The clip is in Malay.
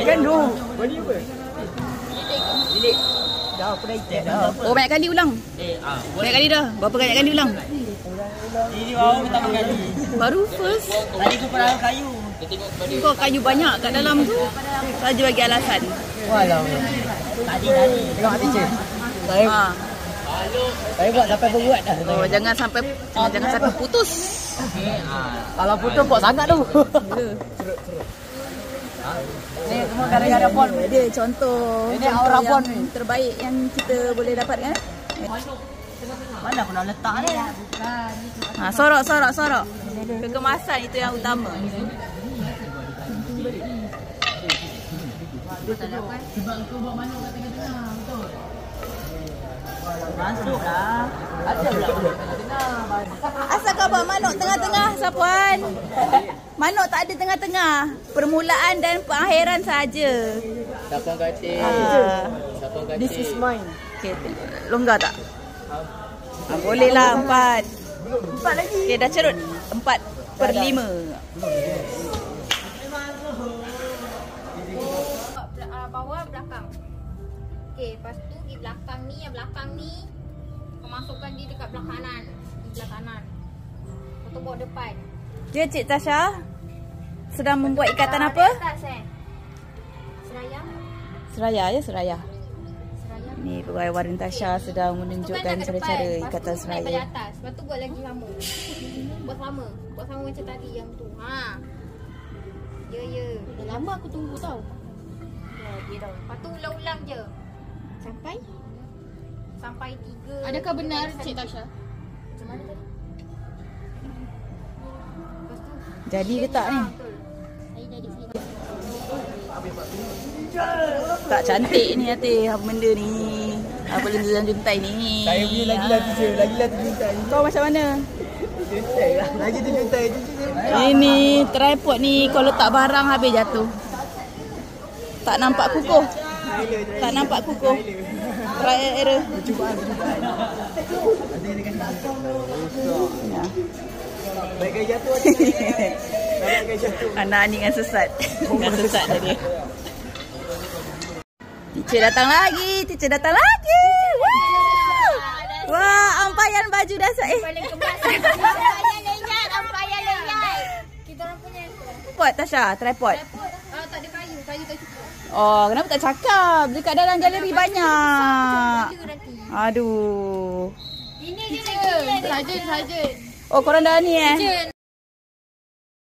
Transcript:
Kan tu. Bani apa? Bilik. Dah aku dah ikat dah. Oh, banyak kali ulang. Banyak kali dah. Berapa banyak kali ulang? Ini baru pertama kali. Baru first. Tadi aku pernah kayu. Kau kayu banyak kat dalam tu. Saja bagi alasan. Walau. Tadi. Tengok hati je. Saya buat sampai berbuat dah. Oh, jangan sampai putus. Kalau putus kok sangat tu. Ni semua gara-gara pon. Dia contoh. Ini aura pon ni. Terbaik yang kita boleh dapatkan. Mana aku nak letak ni? Sorok. Kekemasan itu yang utama. Sebab kau buat manuk kat tengah-tengah, betul? Masuklah. Ada pula tengah-tengah. Asal kau buat manuk tengah-tengah, Sapuan? Manuk tak ada tengah-tengah. Permulaan dan pengakhiran saja. Sapang katil. Sapang katil. This is mine. Okay, longgar tak? Boleh lah 4. 4 lagi. Okay, dah cerut 4/5. Bawah belakang. Okey, lepas tu di belakang ni, yang belakang ni kau masukkan dia dekat belah kanan. Di belah kanan. Lepas tu bawa depan. Dia Cik Tasha sedang membuat ikatan apa? Atas, Seraya. Seraya ya, seraya. Seraya. Ni pegawai warin Tasha sedang menunjukkan cara-cara ikatan seraya. Naik balik atas. Lepas tu buat lagi sama. Buat sama macam tadi yang tu. Ya. Dah lama aku tunggu tau. Lepas tu ulang-ulang je. Sampai 3. Adakah benar Cik Tasha? Macam mana tadi? Lepas tu Jadi ke tak ni? saya jadi saya. Tak cantik ni hati apa benda ni. Apa lengan juntai ni. Saya punya lagi je. Lagi juntai. Kau macam mana? Juntai lah. Lagi tu juntai. Ini tripod ni kalau letak barang habis jatuh. Tak nampak kukuh. Trial error. Percubaan. Ya. Baik jatuh. Anak ni kan sesat. Tadi. Teacher datang lagi. Wah, ampayan baju dah sah. Paling kemas. Ampayan lenyap. Kita orang punya Tripod Tasha, tripod. tak ada kayu tak cukup. Oh, kenapa tak cakap? Dekat dalam galeri banyak. Juga nanti. Aduh. Ini dia lagi. Sarjan. Oh, korang dah ni